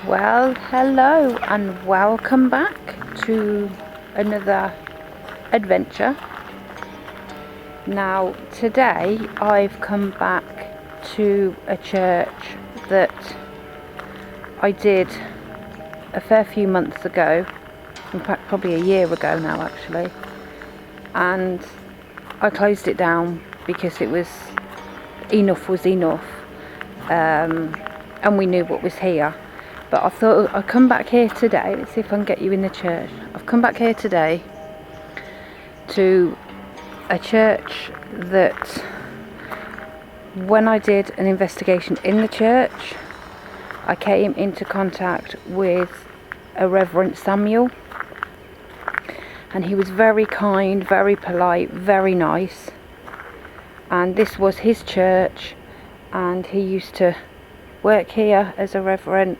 Well, hello and welcome back to another adventure. Now, today I've come back to a church that I did a fair few months ago, in fact probably a year ago now actually, and I closed it down because it was enough, and we knew what was here. But I thought I'd come back here today. Let's see if I can get you in the church. I've come back here today to a church that when I did an investigation in the church, I came into contact with a Reverend Samuel, and he was very kind, very polite, very nice, and this was his church, and he used to work here as a reverend.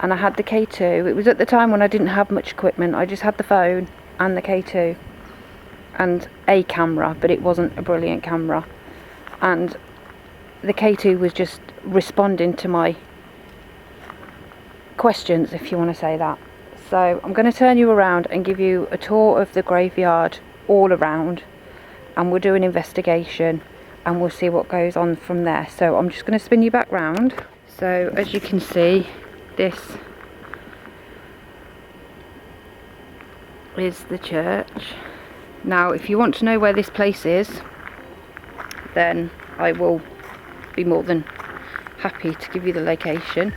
And I had the K2. It was at the time when I didn't have much equipment. I just had the phone and the K2 and a camera, but it wasn't a brilliant camera. And the K2 was just responding to my questions, if you want to say that. So I'm going to turn you around and give you a tour of the graveyard all around, and we'll do an investigation and we'll see what goes on from there. So I'm just going to spin you back round. So as you can see, this is the church. Now, if you want to know where this place is, then I will be more than happy to give you the location.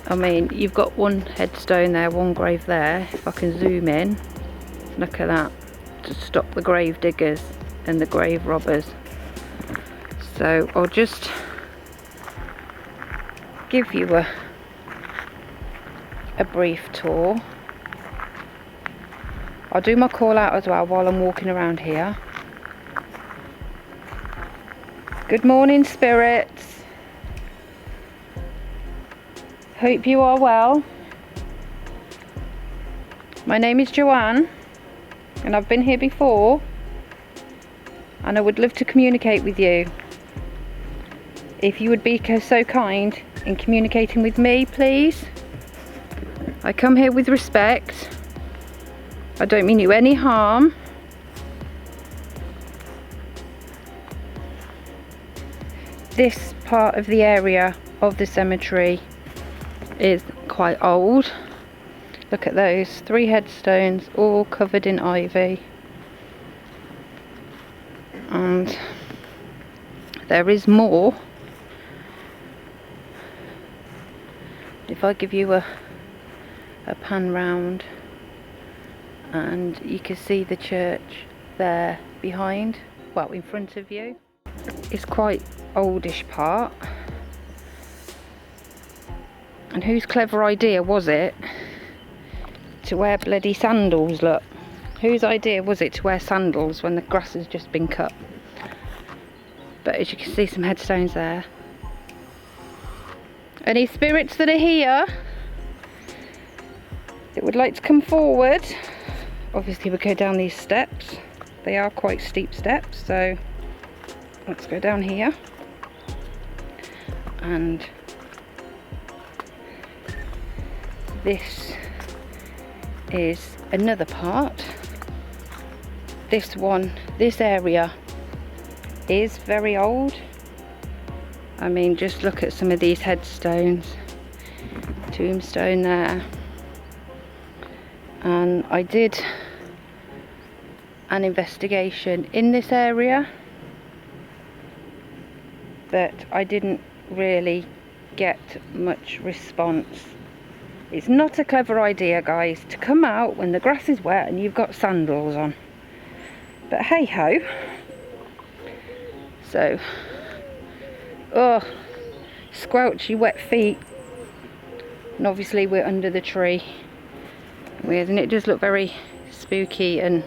I mean, you've got one headstone there, one grave there. If I can zoom in, look at that, to stop the grave diggers and the grave robbers. So I'll just give you a brief tour. I'll do my call out as well while I'm walking around here. Good morning, spirits. Hope you are well. My name is Joanne, and I've been here before, and I would love to communicate with you. If you would be so kind in communicating with me, please. I come here with respect. I don't mean you any harm. This part of the area of the cemetery is quite old. Look at those 3 headstones all covered in ivy. And there is more. If I give you a pan round, and you can see the church there behind, well, in front of you. It's quite oldish part. And whose clever idea was it to wear bloody sandals? Look, whose idea was it to wear sandals when the grass has just been cut? But as you can see, some headstones there. Any spirits that are here that would like to come forward? Obviously we go down these steps. They are quite steep steps, so let's go down here. And this is another part. This area is very old. I mean, just look at some of these headstones. Tombstone there. And I did an investigation in this area, but I didn't really get much response. It's not a clever idea, guys, to come out when the grass is wet and you've got sandals on. But hey ho. So, oh, squelchy wet feet. And obviously we're under the tree. Weird, and it does look very spooky and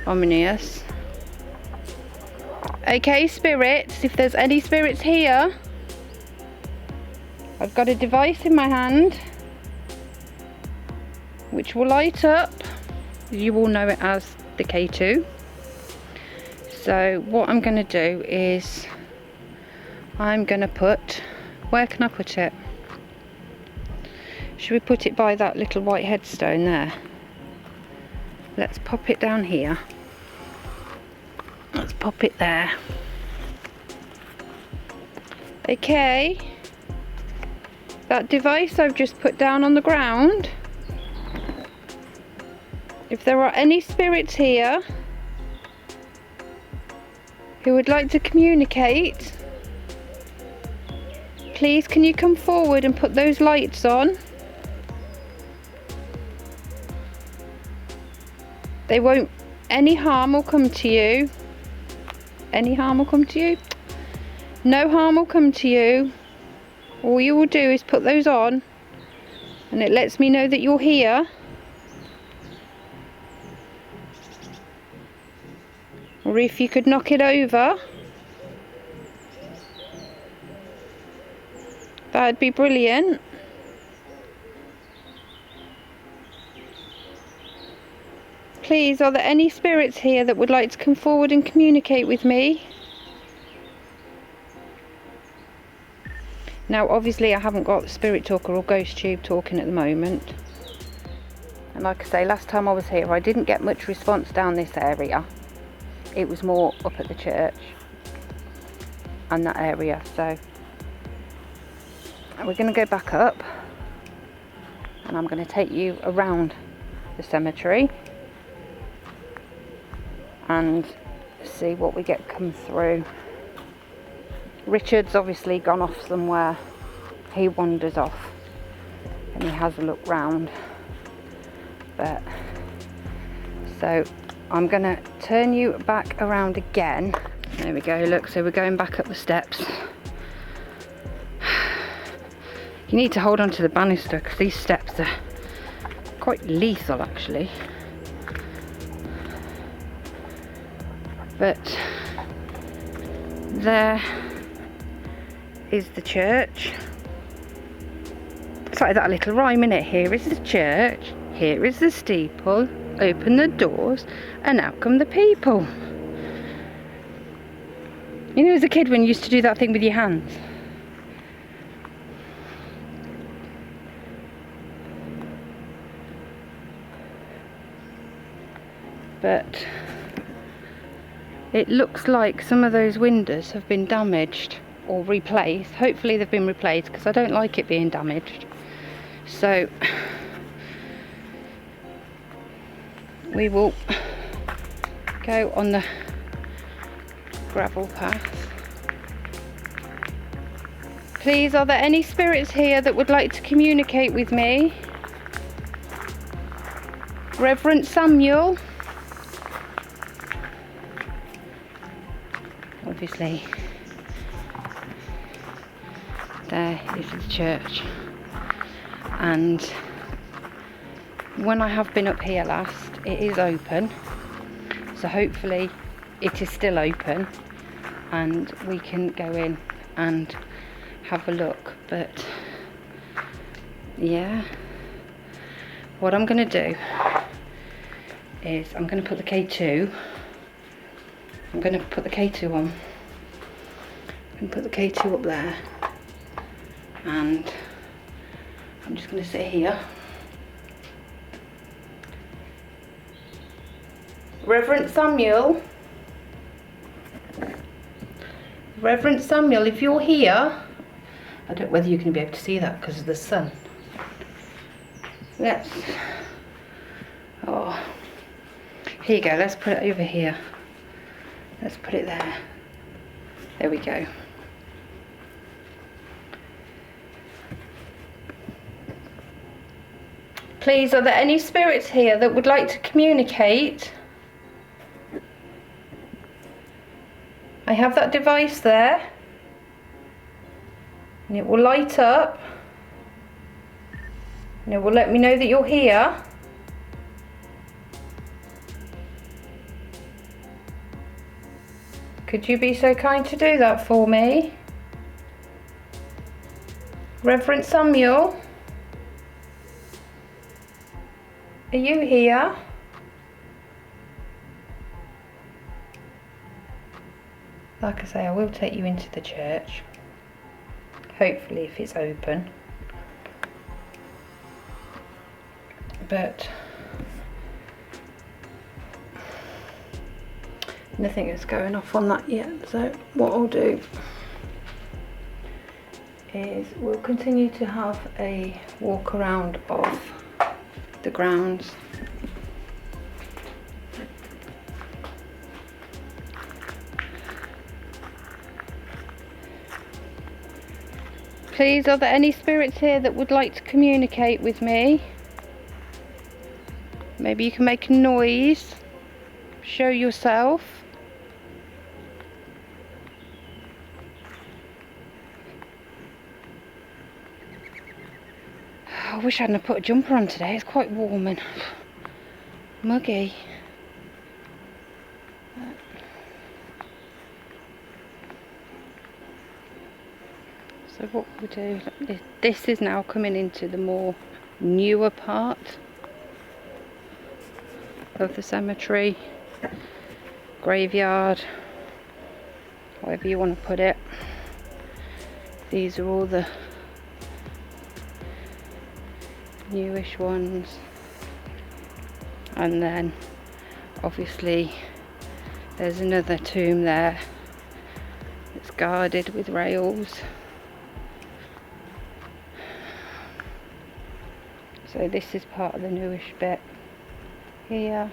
ominous. Okay, spirits, if there's any spirits here, I've got a device in my hand which will light up. You all know it as the K2. So what I'm going to do is I'm gonna put, where can I put it? Should we put it by that little white headstone there? Let's pop it down here. Let's pop it there. Okay. That device I've just put down on the ground. If there are any spirits here who would like to communicate, please can you come forward and put those lights on? They won't, any harm will come to you. Any harm will come to you? No harm will come to you. All you will do is put those on and it lets me know that you're here. Or if you could knock it over, that'd be brilliant. Please, are there any spirits here that would like to come forward and communicate with me? Now obviously I haven't got the spirit talker or ghost tube talking at the moment. And like I say, last time I was here I didn't get much response down this area. It was more up at the church and that area. So we're going to go back up and I'm going to take you around the cemetery and see what we get come through. Richard's obviously gone off somewhere. He wanders off and he has a look round. But so I'm gonna turn you back around again. There we go, look, so we're going back up the steps. You need to hold on to the banister because these steps are quite lethal actually. But there is the church. It's like that little rhyme in it. Here is the church, here is the steeple, open the doors and out come the people. You know as a kid when you used to do that thing with your hands? But it looks like some of those windows have been damaged or replaced. Hopefully they've been replaced because I don't like it being damaged. So we will go on the gravel path. Please, are there any spirits here that would like to communicate with me? Reverend Samuel. Obviously, there is the church, and when I have been up here last, it is open, so hopefully it is still open and we can go in and have a look. But yeah, what I'm going to do is I'm going to put the K2. I'm going to put the K2 on and put the K2 up there, and I'm just going to sit here. Reverend Samuel, Reverend Samuel, if you're here, I don't know whether you're going to be able to see that because of the sun. Let's, oh, here you go, let's put it over here. Let's put it there. There we go. Please, are there any spirits here that would like to communicate? I have that device there. And it will light up. And it will let me know that you're here. Could you be so kind to do that for me? Reverend Samuel, are you here? Like I say, I will take you into the church. hopefully if it's open. But nothing is going off on that yet, so what I'll do is we'll continue to have a walk around of the grounds. Please, are there any spirits here that would like to communicate with me? Maybe you can make a noise, show yourself. I wish I hadn't put a jumper on today, it's quite warm and muggy. So what we do, this is now coming into the more newer part of the cemetery, graveyard, however you want to put it. These are all the newish ones, and then obviously there's another tomb there that's guarded with rails. So this is part of the newish bit here.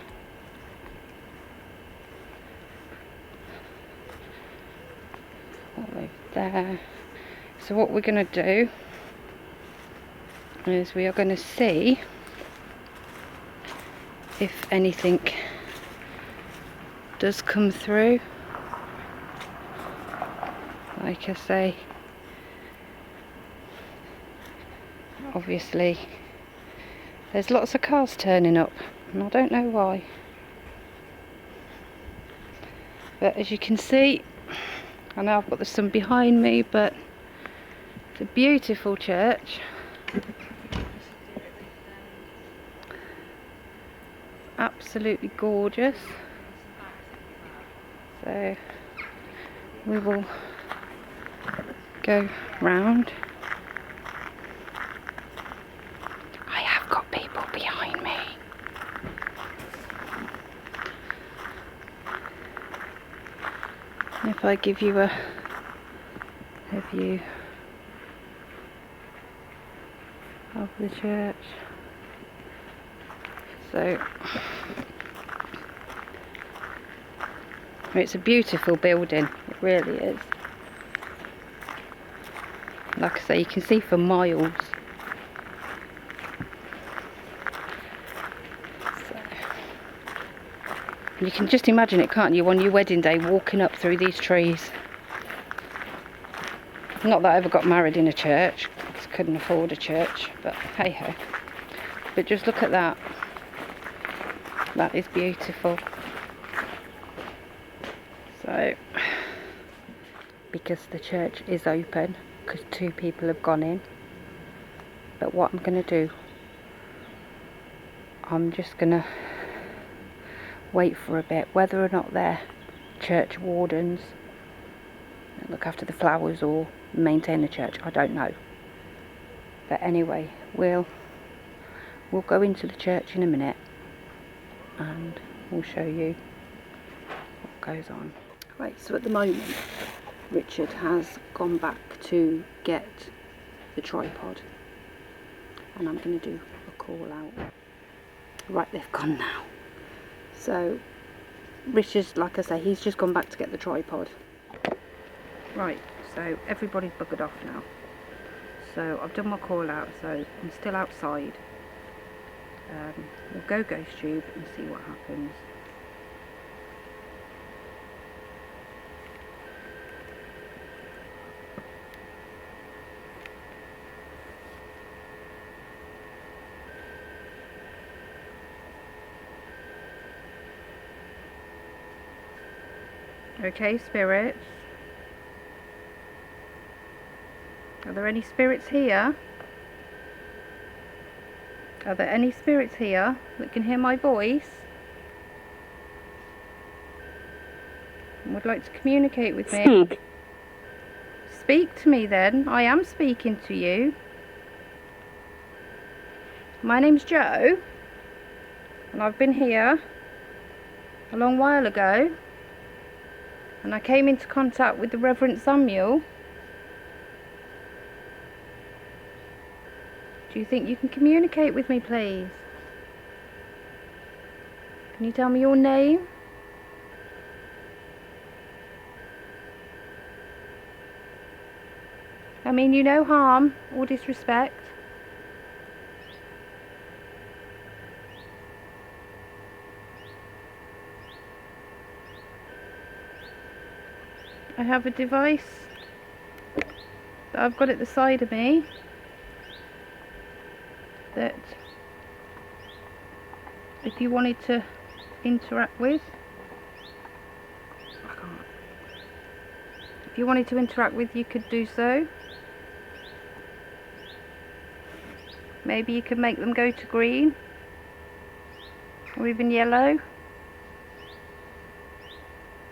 All over there. So what we're going to do is we are going to see if anything does come through. Like I say, obviously there's lots of cars turning up and I don't know why, but as you can see, I know I've got the sun behind me, but it's a beautiful church. Absolutely gorgeous. So we will go round. I have got people behind me. If I give you a view of the church. So it's a beautiful building, it really is. Like I say, you can see for miles. So, you can just imagine it, can't you, on your wedding day, walking up through these trees. Not that I ever got married in a church, because I couldn't afford a church, but hey ho. But just look at that. That is beautiful. So, because the church is open, because 2 people have gone in, but what I'm going to do, I'm just going to wait for a bit, whether or not they're church wardens that look after the flowers or maintain the church, I don't know. But anyway, we'll go into the church in a minute and we'll show you what goes on. Right, so at the moment Richard has gone back to get the tripod and I'm going to do a call out. Right, they've gone now. So Richard's, like I say, he's just gone back to get the tripod. Right, so everybody's buggered off now. So I've done my call out, so I'm still outside. We'll go ghost tube and see what happens. Okay, spirits. Are there any spirits here? Are there any spirits here that can hear my voice and would like to communicate with me? speak to me then. I am speaking to you. My name's Joe, and I've been here a long while ago, and I came into contact with the Reverend Samuel. Do you think you can communicate with me, please? Can you tell me your name? I mean you no harm or disrespect. I have a device that I've got at the side of me that if you wanted to interact with, I can't. If you wanted to interact with, you could do so. Maybe you could make them go to green or even yellow.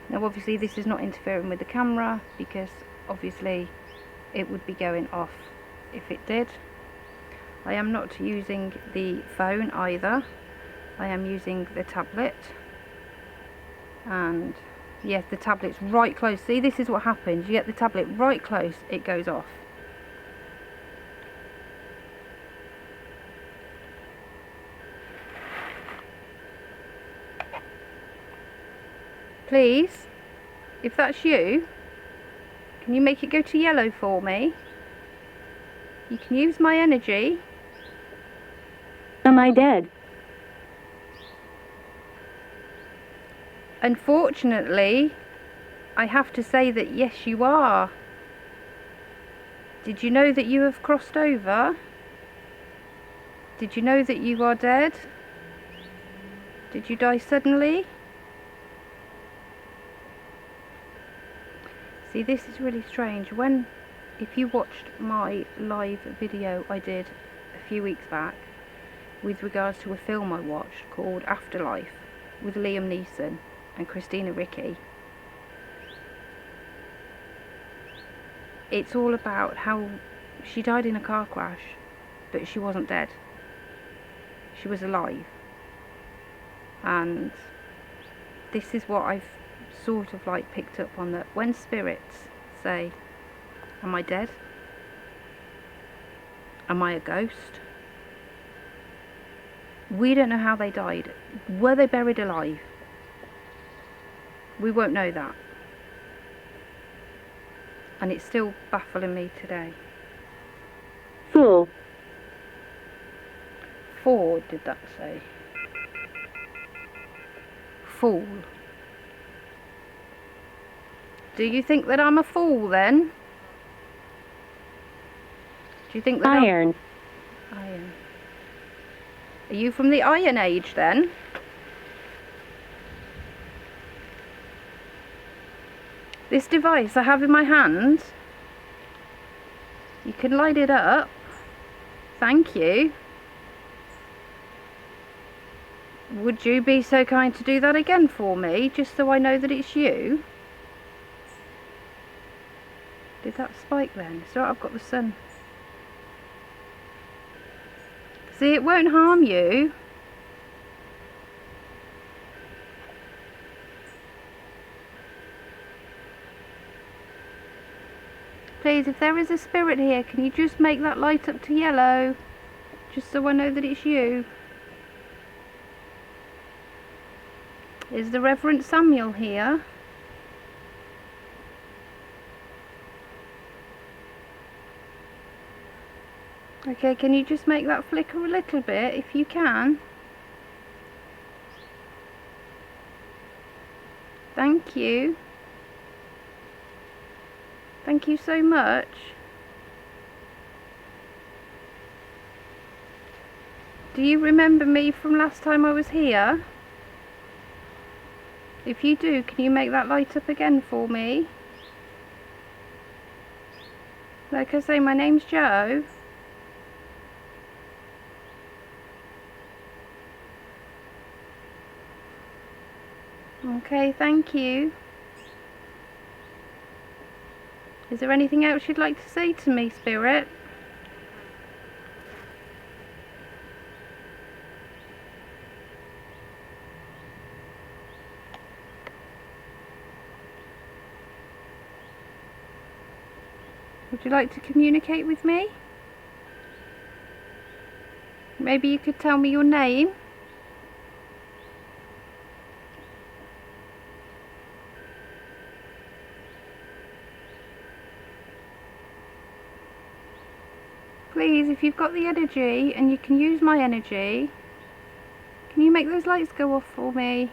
Now obviously this is not interfering with the camera, because obviously it would be going off if it did. I am not using the phone either. I am using the tablet. And yes, the tablet's right close. See, this is what happens. You get the tablet right close, it goes off. Please, if that's you, can you make it go to yellow for me? You can use my energy. Am I dead? Unfortunately, I have to say that yes, you are. Did you know that you have crossed over? Did you know that you are dead? Did you die suddenly? See, this is really strange. If you watched my live video I did a few weeks back with regards to a film I watched called Afterlife with Liam Neeson and Christina Ricci, it's all about how she died in a car crash, but she wasn't dead. She was alive. And this is what I've sort of like picked up on, that when spirits say, am I dead? Am I a ghost? We don't know how they died. Were they buried alive? We won't know that. And it's still baffling me today. Fool. Four, did that say? Fool. Do you think that I'm a fool then? Do you think that Iron. Iron. Are you from the Iron Age then? This device I have in my hand, you can light it up. Thank you. Would you be so kind to do that again for me, just so I know that it's you? Did that spike then? So I've got the sun. See, it won't harm you. Please, if there is a spirit here, can you just make that light up to yellow? Just so I know that it's you. Is the Reverend Samuel here? Okay, can you just make that flicker a little bit if you can? Thank you. Thank you so much. Do you remember me from last time I was here? If you do, can you make that light up again for me? Like I say, my name's Joe. Okay, thank you. Is there anything else you'd like to say to me, Spirit? Would you like to communicate with me? Maybe you could tell me your name? Please, if you've got the energy and you can use my energy, can you make those lights go off for me?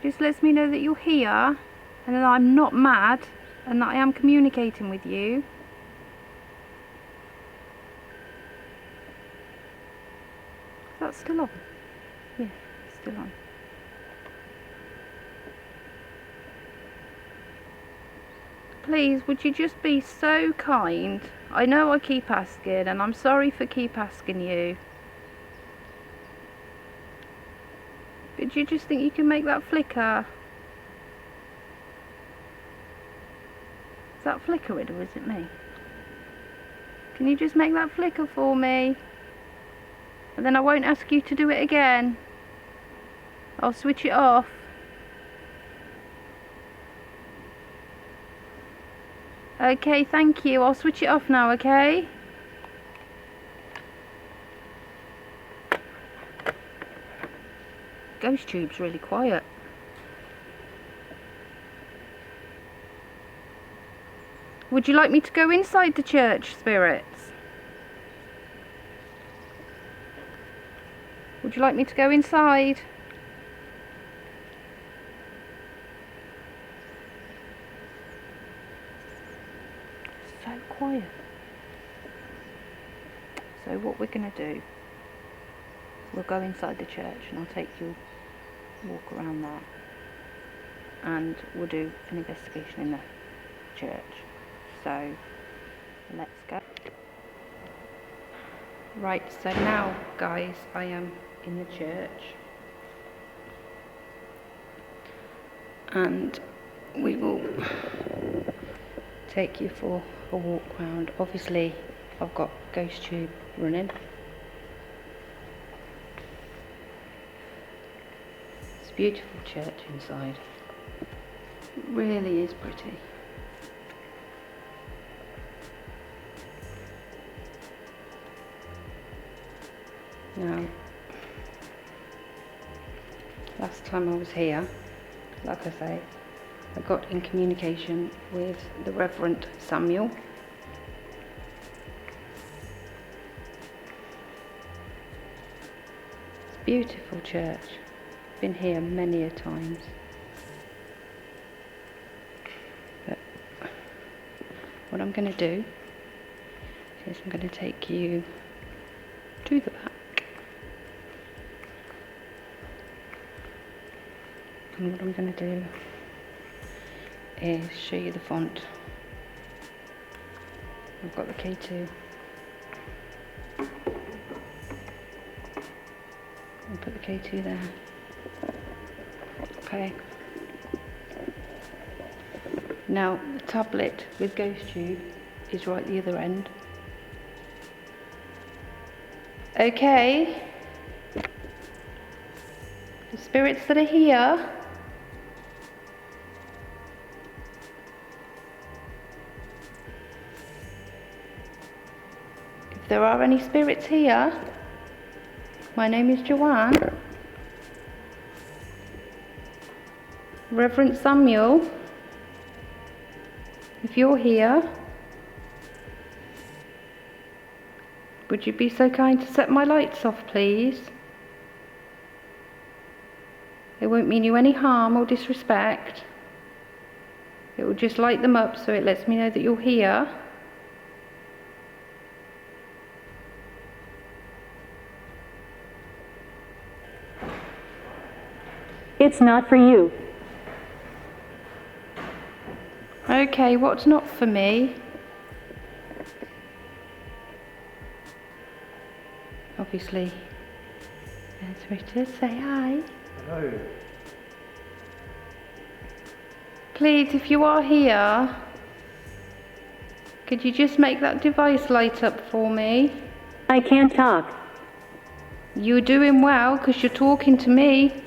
Just lets me know that you're here and that I'm not mad and that I am communicating with you. Is that still on? Yeah, it's still on. Please, would you just be so kind? I know I keep asking, and I'm sorry for keep asking you. But do you just think you can make that flicker? Is that flickering or is it me? Can you just make that flicker for me? And then I won't ask you to do it again. I'll switch it off. Okay, thank you. I'll switch it off now, okay? Ghost tube's really quiet. Would you like me to go inside the church, spirits? Would you like me to go inside? So quiet. So what we're going to do, we'll go inside the church and I'll take you walk around there and we'll do an investigation in the church. So let's go. Right, so now guys, I am in the church and we will take you for a walk round. Obviously I've got ghost tube running. It's a beautiful church inside. It really is pretty. Now, last time I was here, like I say, I got in communication with the Reverend Samuel. It's a beautiful church. Been here many a times. But what I'm going to do is I'm going to take you to the back. And what I'm going to do is show you the font. I've got the K2. I'll put the K2 there. Okay. Now the tablet with ghost tube is right at the other end. Okay. The spirits that are here, if there are any spirits here, my name is Joanne. Reverend Samuel, if you're here, would you be so kind to set my lights off, please? It won't mean you any harm or disrespect. It will just light them up so it lets me know that you're here. It's not for you. Okay, what's not for me? Obviously, there's Richard. Say hi. Hello. Please, if you are here, Could you just make that device light up for me? I can't talk. You're doing well, because you're talking to me.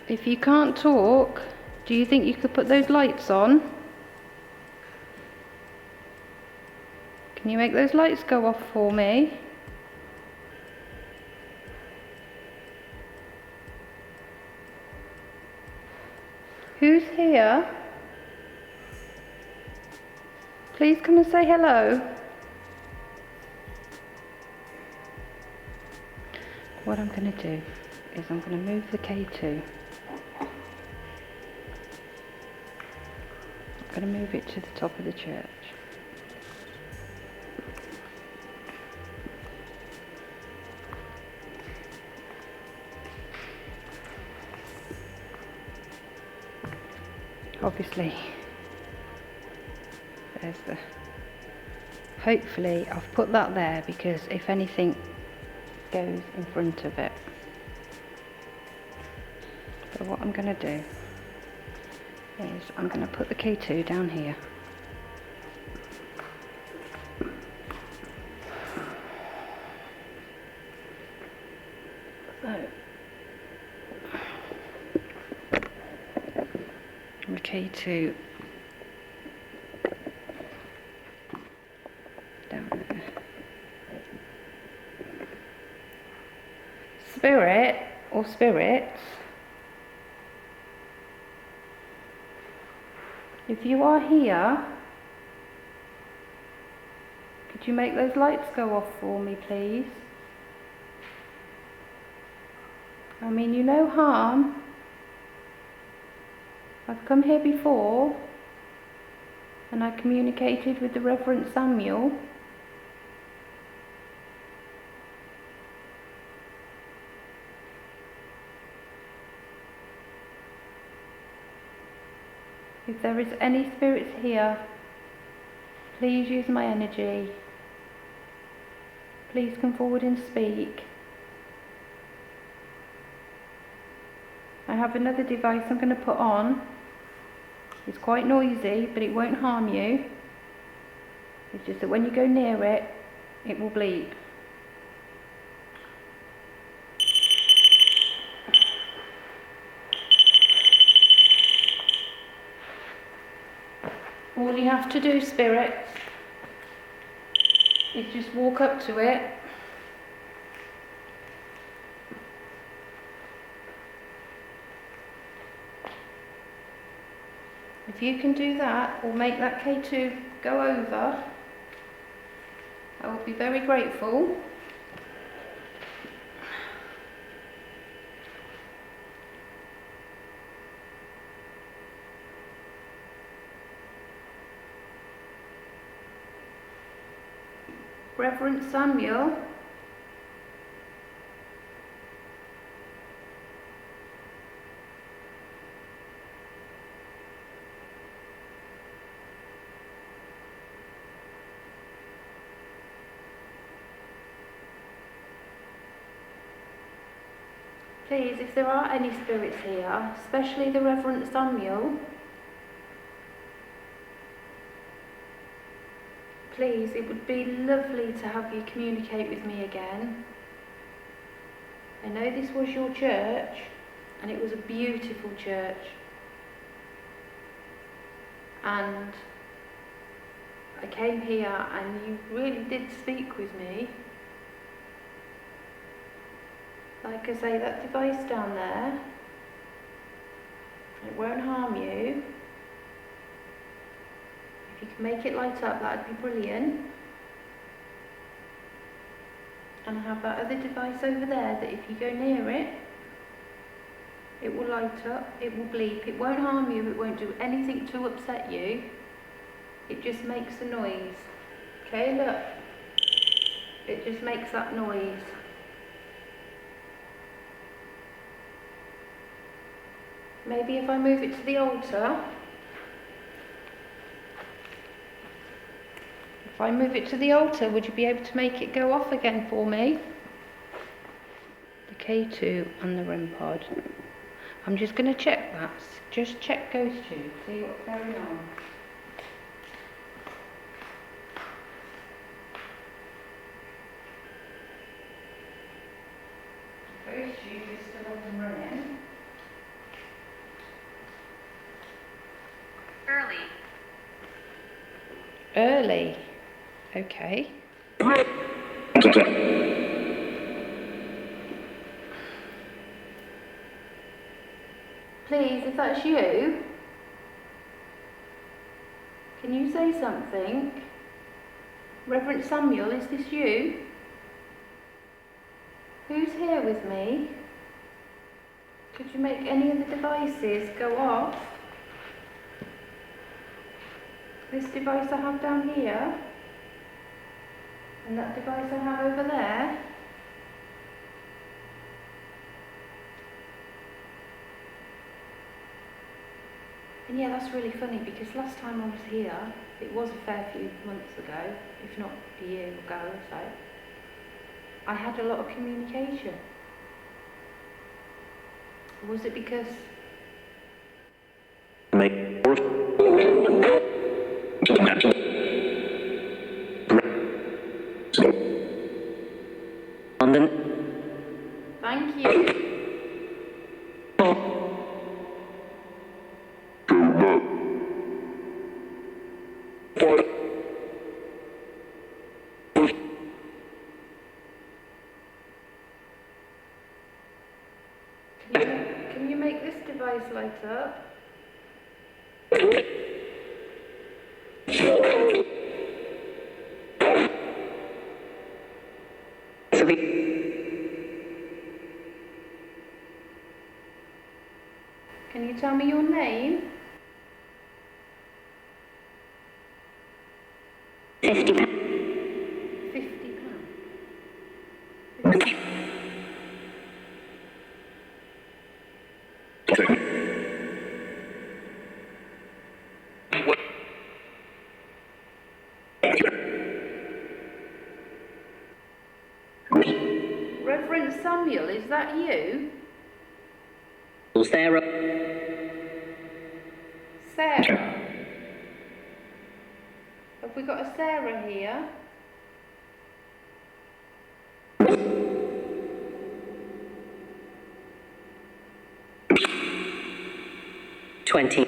If you can't talk, do you think you could put those lights on? Can you make those lights go off for me? Who's here? Please come and say hello. What I'm going to do is I'm going to move the K2. I'm going to move it to the top of the church. Obviously, there's the... Hopefully I've put that there because if anything goes in front of it. But what I'm going to do is I'm going to put the K2 down here. So, the K2 down there. Spirit or spirits, if you are here, could you make those lights go off for me, please? I mean you no harm. I've come here before and I communicated with the Reverend Samuel. If there is any spirits here, please use my energy. Please come forward and speak. I have another device I'm going to put on. It's quite noisy, but it won't harm you. It's just that when you go near it, it will bleep. All you have to do, spirits, is just walk up to it. If you can do that, or make that K2 go over, I will be very grateful. Reverend Samuel, please, if there are any spirits here, especially the Reverend Samuel, please, it would be lovely to have you communicate with me again. I know this was your church, and it was a beautiful church. And I came here and you really did speak with me. Like I say, that device down there, it won't harm you. If you can make it light up, that'd be brilliant. And I have that other device over there that if you go near it, it will light up, it will bleep, it won't harm you, it won't do anything to upset you. It just makes a noise. Okay, look. It just makes that noise. Maybe if I move it to the altar, would you be able to make it go off again for me? The K2 and the REM pod. I'm just going to check that. Just check Ghost Tube, see what's going on. Ghost Tube is still up and running. Early. Okay. Please, if that's you, can you say something? Reverend Samuel, is this you? Who's here with me? Could you make any of the devices go off? This device I have down here, and that device I have over there. And yeah, that's really funny because last time I was here, it was a fair few months ago, if not a year ago or so, I had a lot of communication. Was it because... London. Thank you. Can you make this device light up? Can you tell me your name? £50. £50. Reverend Samuel, is that you? Sarah. Sarah? Have we got a Sarah here? $20. 20.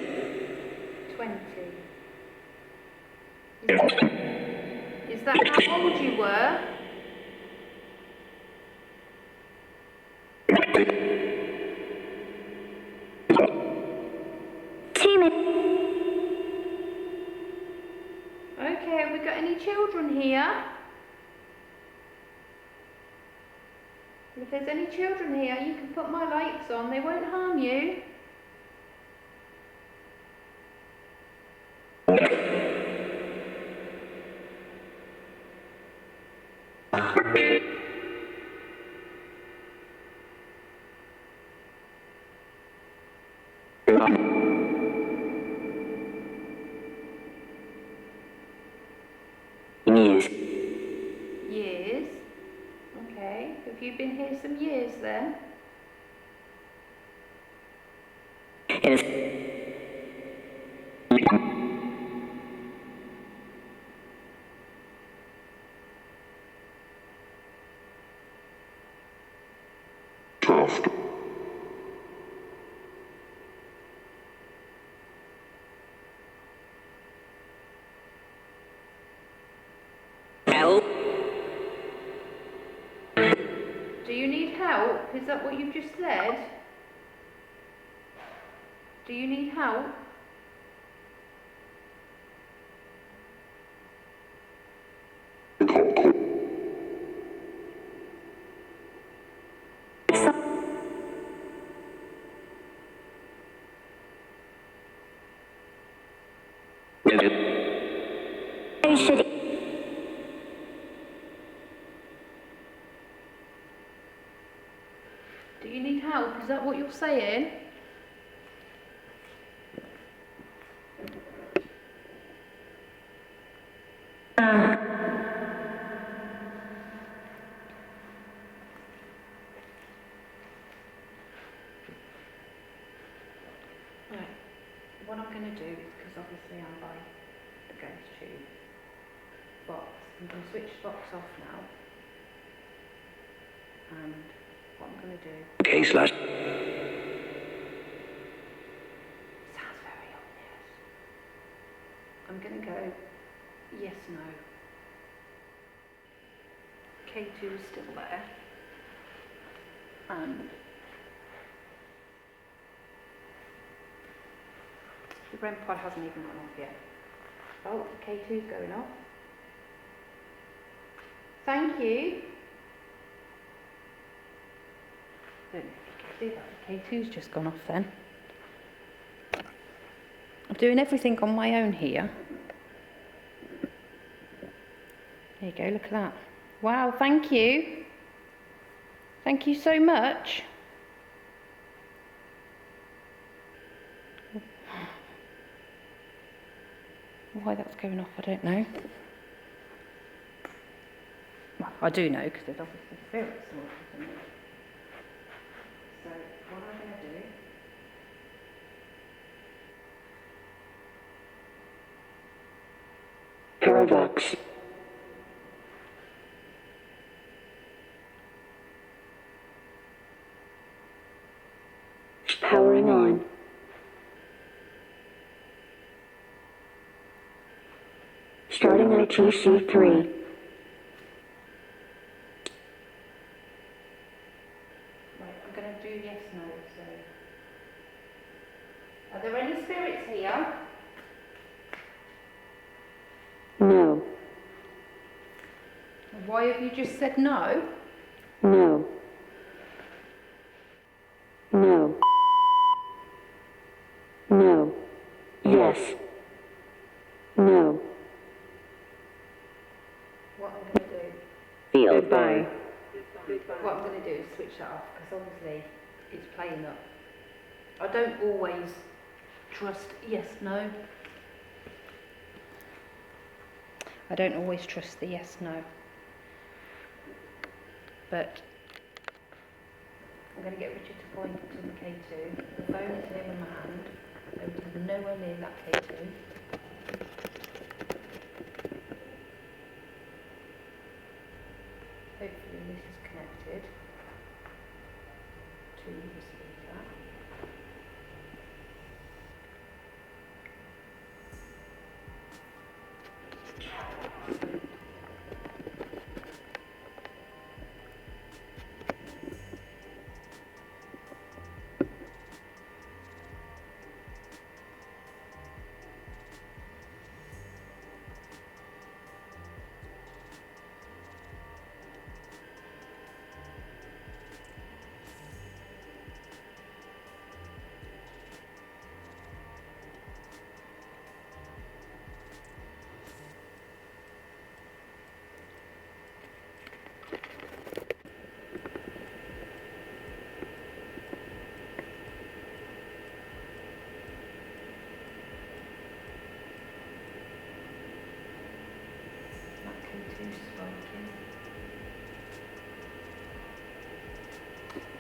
Is that how old you were? Okay, have we got any children here? If there's any children here, you can put my lights on, they won't harm you. Years. Years? Okay, have you been here some years then? Yes. Help. Do you need help? Is that what you've just said? Do you need help? Do you need help? Is that what you're saying? Right, what I'm going to do is, because obviously I'm by the ghost tube box, I'm going to switch the box off now. And what I'm going to do... Case last. Sounds very obvious. I'm going to go yes, no. K2 is still there. And the REM pod hasn't even gone off yet. Oh, K2's going off. Thank you. Don't know if you can see that. K2's just gone off then. I'm doing everything on my own here. There you go, look at that. Wow, thank you. Thank you so much. Why that's going off, I don't know. Well, I do know, because there's obviously spirits or something. So, what I'm going to do... Paradox. Powering on. Starting ITC 3. Right, I'm going to do yes, no, so... Are there any spirits here? No. Why have you just said no? No. No. No. Yes. No. What I'm going to do... Field by. What I'm going to do is switch that off, because obviously it's playing up. I don't always trust yes, no. I don't always trust the yes, no. But I'm going to get Richard to point to the K2. The phone is here in my hand, so it is nowhere near that K2. Hopefully this is connected to the speaker.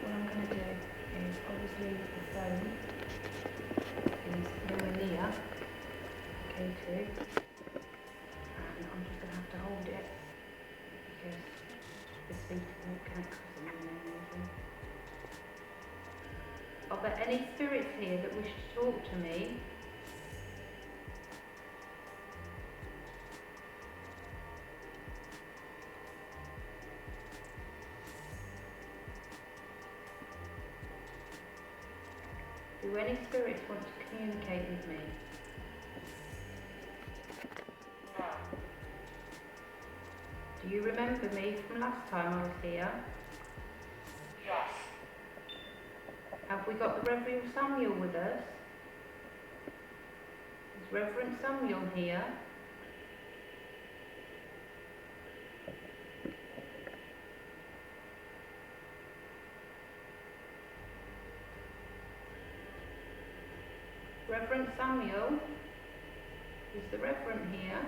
What I'm going to do is obviously the phone is nowhere near K2, and I'm just going to have to hold it because the speaker won't connect for some reason. Are there any spirits here that wish to talk to me? Do any spirits want to communicate with me? No. Do you remember me from last time I was here? Yes. Have we got the Reverend Samuel with us? Is Reverend Samuel here? Reverend Samuel? Is the Reverend here?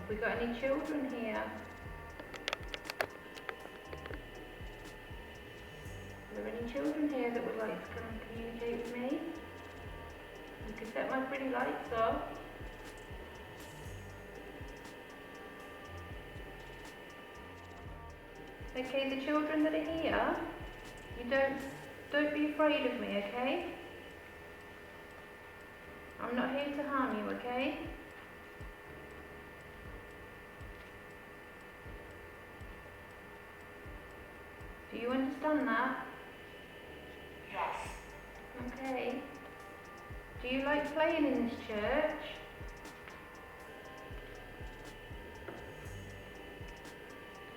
Have we got any children here? Are there any children here that would like to come and communicate with me? You can set my pretty lights off. Okay, the children that are here, you don't be afraid of me, okay? I'm not here to harm you, okay? Do you understand that? Yes. Okay. Do you like playing in this church?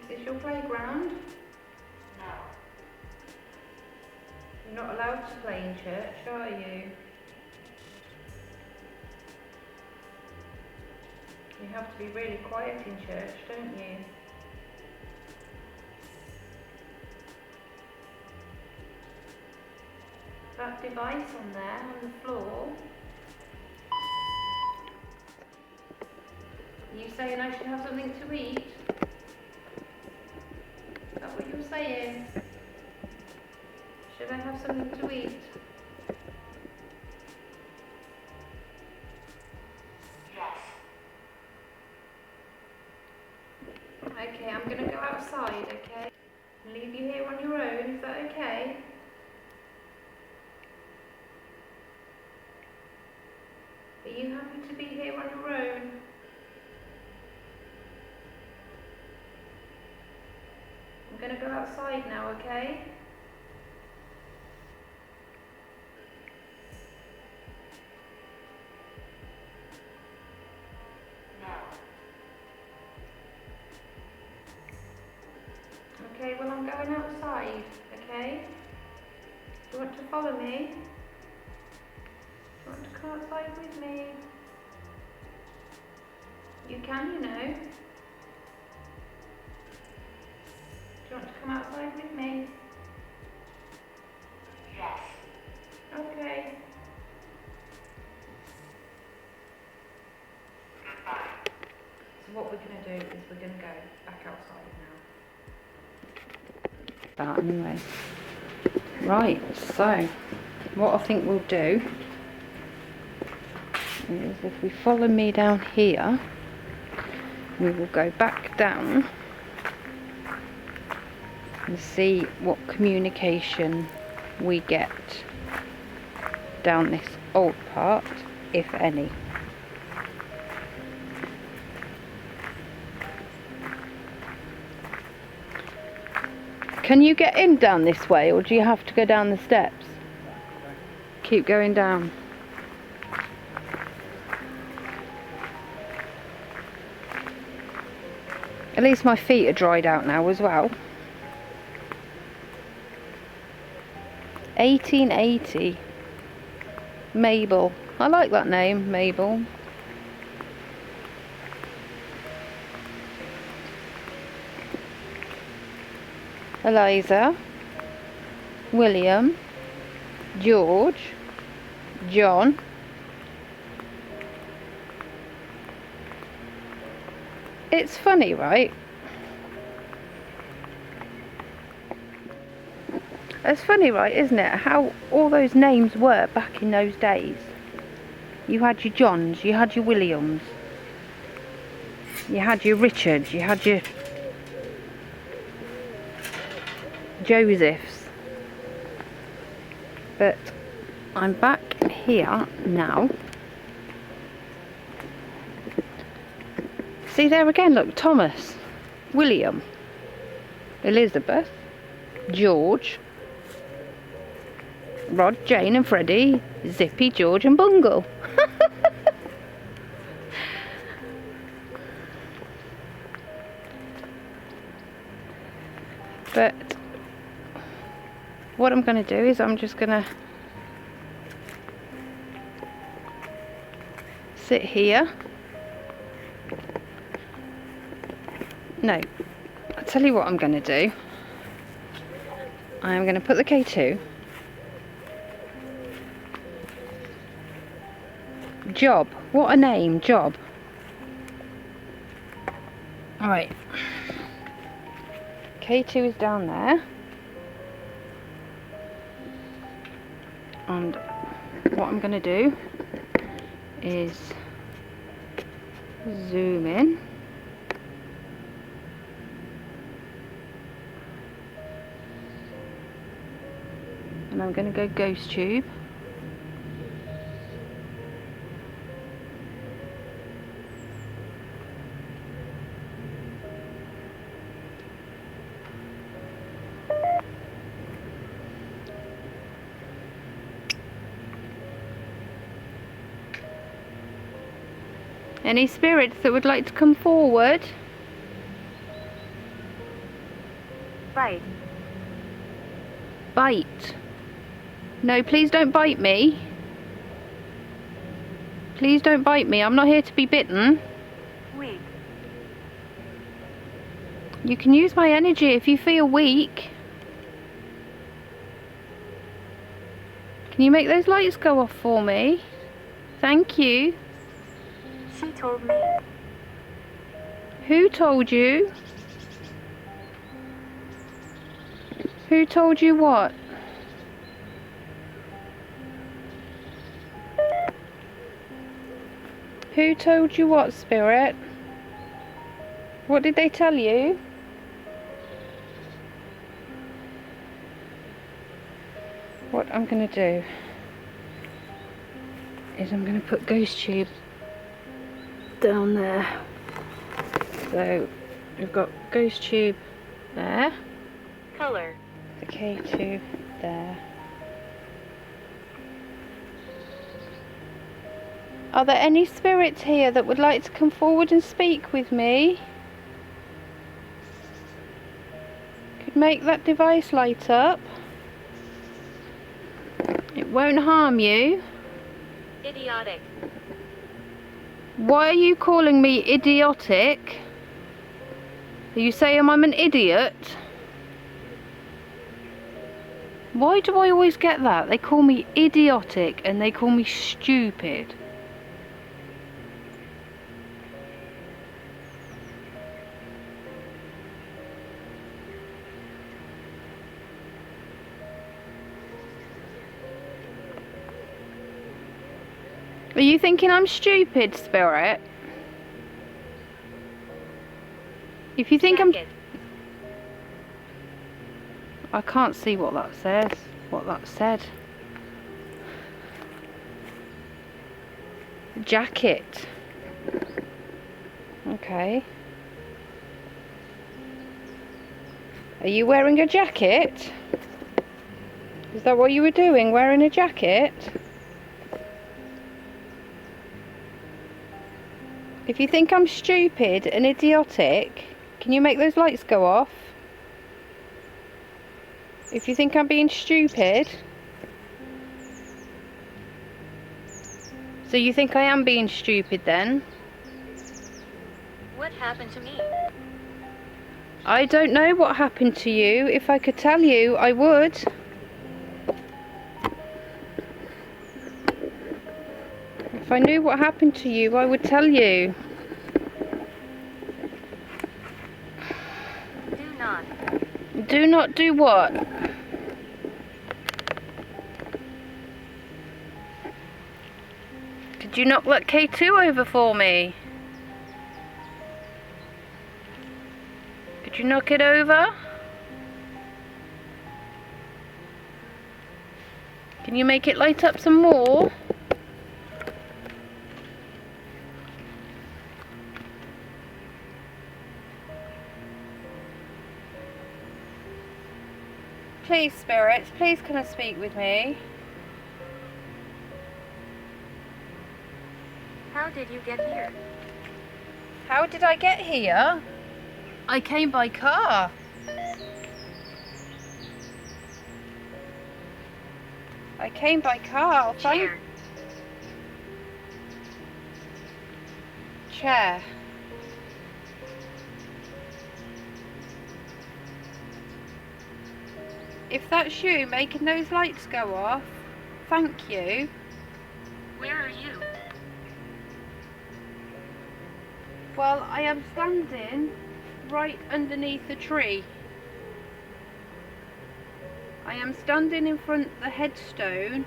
Is this your playground? No. You're not allowed to play in church, are you? You have to be really quiet in church, don't you? That device on there, on the floor. Are you saying I should have something to eat? Is that what you're saying? Should I have something to eat? Yes. Okay, I'm gonna go outside, okay? Leave you here on your own, is that okay? Are you happy to be here on your own? I'm gonna go outside now, okay? No. Okay, well I'm going outside, okay? Do you want to follow me? Do you want to come outside with me? You can, you know. Do you want to come outside with me? Yes. Okay. Goodbye. So what we're going to do is we're going to go back outside now. That anyway. Right, so what I think we'll do is if we follow me down here, we will go back down and see what communication we get down this old part, if any. Can you get in down this way, or do you have to go down the steps? Keep going down. At least my feet are dried out now as well. 1880. Mabel. I like that name, Mabel. Eliza, William, George, John, it's funny, right? It's funny, right, isn't it? How all those names were back in those days. You had your Johns, you had your Williams, you had your Richards, you had your Josephs. But I'm back here now. See there again, look, Thomas, William, Elizabeth, George, Rod, Jane and Freddie, Zippy, George and Bungle. But what I'm going to do is I'm just going to sit here. No, I'll tell you what I'm going to do. I'm going to put the K2. Job. What a name, Job. Alright. K2 is down there. And what I'm going to do is zoom in. And I'm going to go ghost tube. Any spirits that would like to come forward? Right. Bite. No, please don't bite me. Please don't bite me. I'm not here to be bitten. Weak. You can use my energy if you feel weak. Can you make those lights go off for me? Thank you. She told me. Who told you? Who told you what? Who told you what, Spirit? What did they tell you? What I'm going to do is I'm going to put ghost tube down there. So we've got ghost tube there, Color. the K2 there. Are there any spirits here that would like to come forward and speak with me? Could make that device light up. It won't harm you. Idiotic. Why are you calling me idiotic? Are you saying I'm an idiot? Why do I always get that? They call me idiotic and they call me stupid. Are you thinking I'm stupid, Spirit? If you think Jacket. I can't see what that says. What that said. Jacket. Okay. Are you wearing a jacket? Is that what you were doing, wearing a jacket? If you think I'm stupid and idiotic, can you make those lights go off? If you think I'm being stupid. So you think I am being stupid then? What happened to me? I don't know what happened to you. If I could tell you, I would. If I knew what happened to you, I would tell you. Do not. Do not do what? Could you knock that K2 over for me? Could you knock it over? Can you make it light up some more? Please, spirits, please come and speak with me. How did you get here? How did I get here? I came by car. I came by car. Chair. Chair. If that's you making those lights go off, thank you. Where are you? Well, I am standing right underneath a tree. I am standing in front of the headstone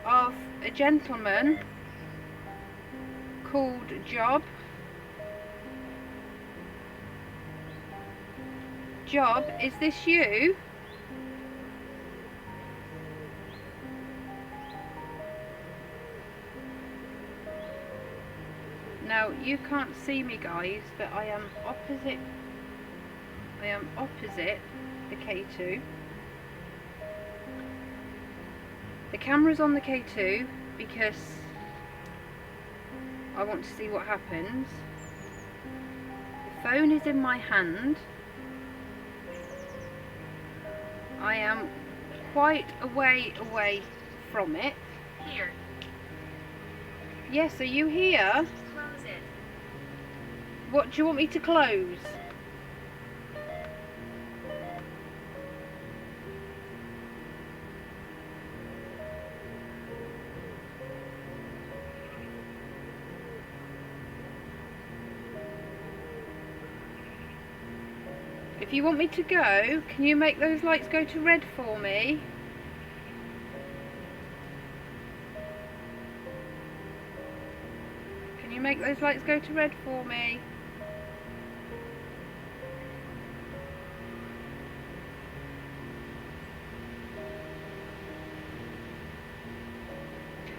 of a gentleman called Job. Job, is this you? Now you can't see me guys, but I am opposite the K2. The camera's on the K2 because I want to see what happens. The phone is in my hand. I am quite a way away from it. Here. Yes, are you here? Close it. What do you want me to close? If you want me to go, can you make those lights go to red for me? Can you make those lights go to red for me?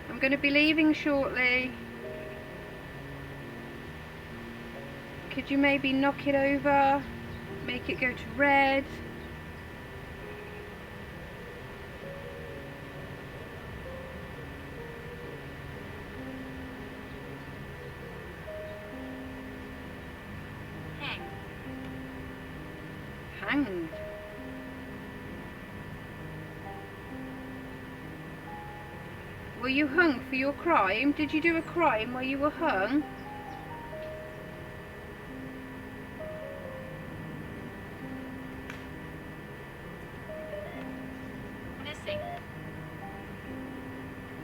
I'm going to be leaving shortly. Could you maybe knock it over? Make it go to red. Hang. Hanged. Were you hung for your crime? Did you do a crime where you were hung? Missing.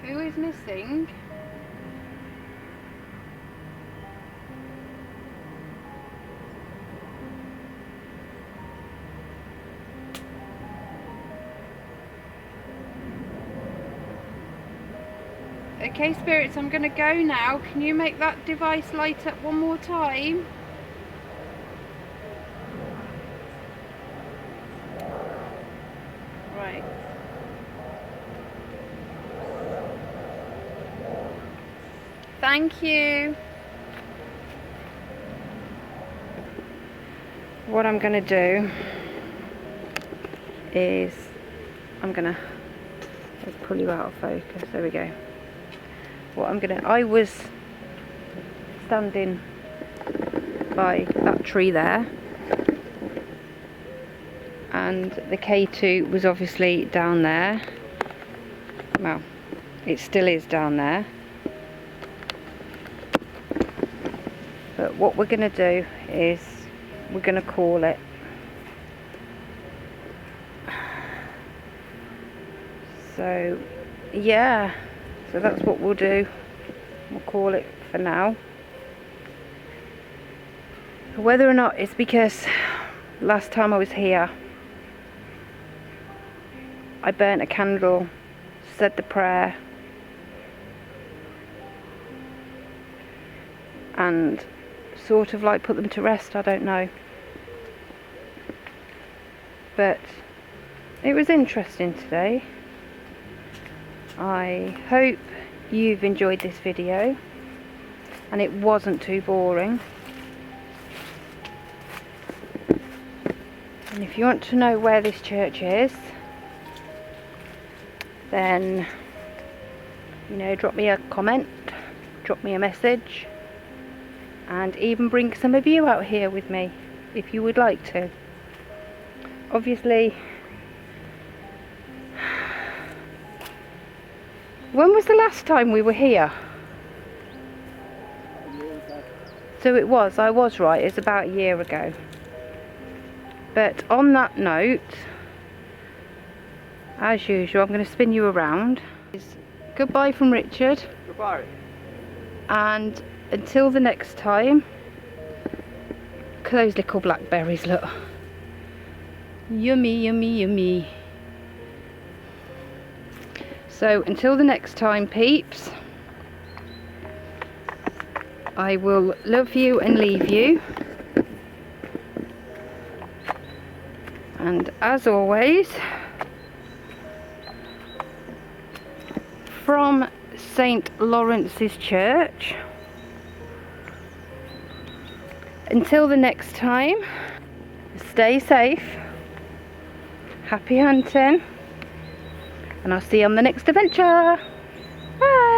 Who is missing? Okay, spirits, I'm going to go now. Can you make that device light up one more time? Right. Thank you. What I'm going to do is let's pull you out of focus. There we go. I was standing by that tree there, and the K2 was obviously down there. Well, it still is down there. But what we're going to do is we're going to call it. So yeah, so that's what we'll do. We'll call it for now. Whether or not it's because last time I was here I burnt a candle, said the prayer, and sort of like put them to rest, I don't know. But it was interesting today. I hope you've enjoyed this video and it wasn't too boring. And if you want to know where this church is, then, you know, drop me a comment, drop me a message, and even bring some of you out here with me if you would like to. Obviously, when was the last time we were here? So I was right, it's about a year ago. But on that note, as usual, I'm going to spin you around. Goodbye from Richard. Goodbye. And until the next time, look at those little blackberries, look. Yummy, yummy, yummy. So until the next time, peeps, I will love you and leave you. And as always, from St. Lawrence's Church, until the next time, stay safe, happy hunting, and I'll see you on the next adventure. Bye!